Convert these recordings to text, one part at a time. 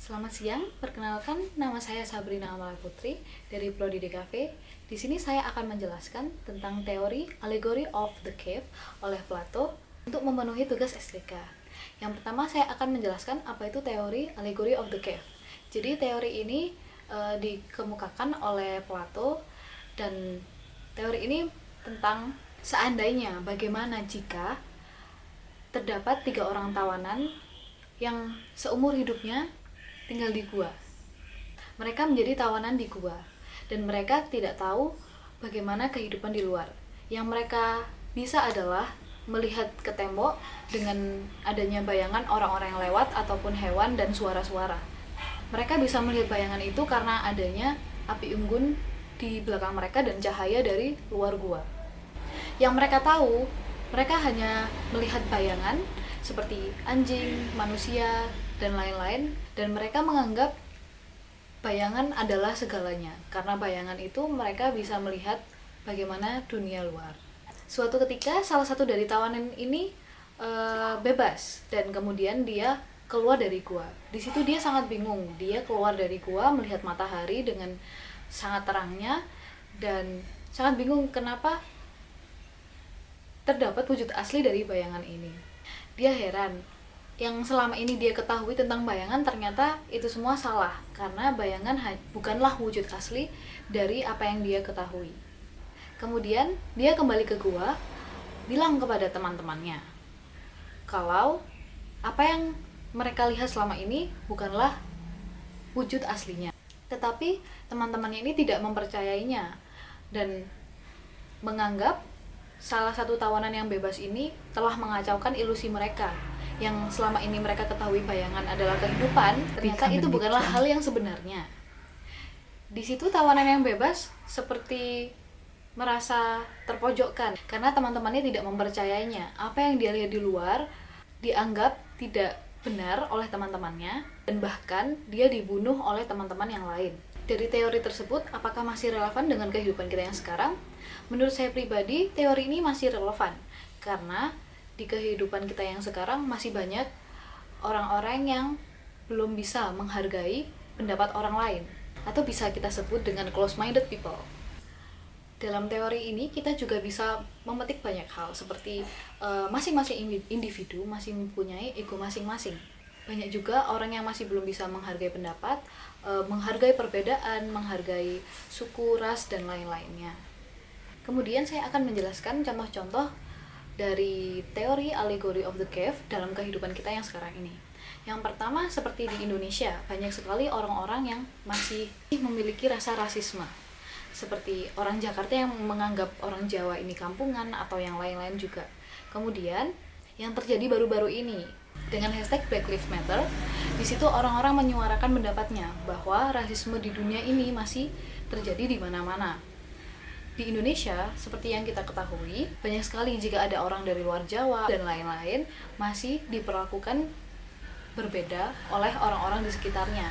Selamat siang, perkenalkan nama saya Sabrina Amala Putri dari Prodi DKV. Di sini saya akan menjelaskan tentang teori Allegory of the Cave oleh Plato untuk memenuhi tugas STK. Yang pertama saya akan menjelaskan apa itu teori Allegory of the Cave. Jadi teori ini dikemukakan oleh Plato dan teori ini tentang seandainya bagaimana jika terdapat 3 orang tawanan yang seumur hidupnya tinggal di gua. Mereka menjadi tawanan di gua dan mereka tidak tahu bagaimana kehidupan di luar. Yang mereka bisa adalah melihat ke tembok dengan adanya bayangan orang-orang yang lewat ataupun hewan dan suara-suara. Mereka bisa melihat bayangan itu karena adanya api unggun di belakang mereka dan cahaya dari luar gua. Yang mereka tahu, mereka hanya melihat bayangan seperti anjing, manusia, dan lain-lain, dan mereka menganggap bayangan adalah segalanya karena bayangan itu mereka bisa melihat bagaimana dunia luar. Suatu ketika salah satu dari tawanan ini bebas dan kemudian dia keluar dari gua. Di situ dia sangat bingung. Dia keluar dari gua melihat matahari dengan sangat terangnya dan sangat bingung kenapa terdapat wujud asli dari bayangan ini. Dia heran. Yang selama ini dia ketahui tentang bayangan ternyata itu semua salah karena bayangan bukanlah wujud asli dari apa yang dia ketahui. Kemudian dia kembali ke gua, bilang kepada teman-temannya kalau apa yang mereka lihat selama ini bukanlah wujud aslinya. Tetapi teman-temannya ini tidak mempercayainya dan menganggap salah satu tawanan yang bebas ini telah mengacaukan ilusi mereka. Yang selama ini mereka ketahui bayangan adalah kehidupan, ternyata itu bukanlah hal yang sebenarnya. Di situ tawanan yang bebas seperti merasa terpojokkan karena teman-temannya tidak mempercayainya. Apa yang dia lihat di luar dianggap tidak benar oleh teman-temannya dan bahkan dia dibunuh oleh teman-teman yang lain. Dari teori tersebut, apakah masih relevan dengan kehidupan kita yang sekarang? Menurut saya pribadi, teori ini masih relevan karena di kehidupan kita yang sekarang masih banyak orang-orang yang belum bisa menghargai pendapat orang lain atau bisa kita sebut dengan close-minded people. Dalam teori ini kita juga bisa memetik banyak hal seperti masing-masing individu masih mempunyai ego masing-masing. Banyak juga orang yang masih belum bisa menghargai pendapat, menghargai perbedaan, menghargai suku, ras, dan lain-lainnya. Kemudian saya akan menjelaskan contoh-contoh dari teori Allegory of the Cave dalam kehidupan kita yang sekarang ini. Yang pertama, seperti di Indonesia, banyak sekali orang-orang yang masih memiliki rasa rasisme. Seperti orang Jakarta yang menganggap orang Jawa ini kampungan atau yang lain-lain juga. Kemudian, yang terjadi baru-baru ini, dengan hashtag Black Lives Matter, di situ orang-orang menyuarakan pendapatnya bahwa rasisme di dunia ini masih terjadi di mana-mana. Di Indonesia, seperti yang kita ketahui, banyak sekali jika ada orang dari luar Jawa dan lain-lain masih diperlakukan berbeda oleh orang-orang di sekitarnya.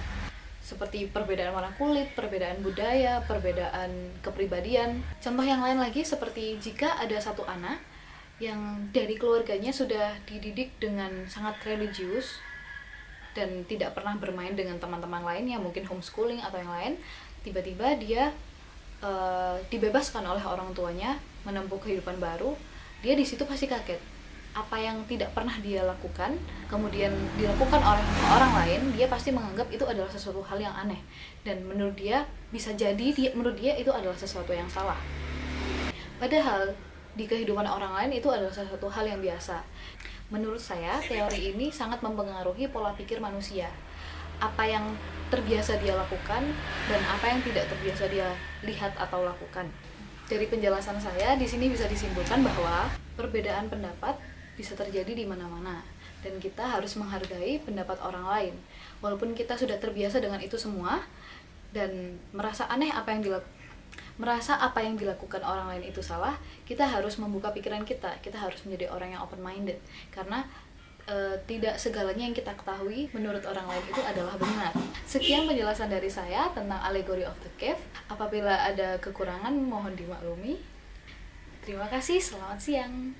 Seperti perbedaan warna kulit, perbedaan budaya, perbedaan kepribadian. Contoh yang lain lagi seperti jika ada satu anak yang dari keluarganya sudah dididik dengan sangat religius dan tidak pernah bermain dengan teman-teman lainnya, mungkin homeschooling atau yang lain, tiba-tiba dia dibebaskan oleh orang tuanya menempuh kehidupan baru, dia di situ pasti kaget. Apa yang tidak pernah dia lakukan kemudian dilakukan oleh orang lain, dia pasti menganggap itu adalah sesuatu hal yang aneh dan menurut dia bisa jadi menurut dia itu adalah sesuatu yang salah. Padahal di kehidupan orang lain itu adalah sesuatu hal yang biasa. Menurut saya, teori ini sangat mempengaruhi pola pikir manusia. Apa yang terbiasa dia lakukan dan apa yang tidak terbiasa dia lihat atau lakukan. Dari penjelasan saya, di sini bisa disimpulkan bahwa perbedaan pendapat bisa terjadi di mana-mana dan kita harus menghargai pendapat orang lain. Walaupun kita sudah terbiasa dengan itu semua dan merasa aneh apa yang dilakukan orang lain itu salah, kita harus membuka pikiran kita. Kita harus menjadi orang yang open minded karena tidak segalanya yang kita ketahui menurut orang lain itu adalah benar. Sekian penjelasan dari saya tentang Allegory of the Cave. Apabila ada kekurangan mohon dimaklumi. Terima kasih, selamat siang.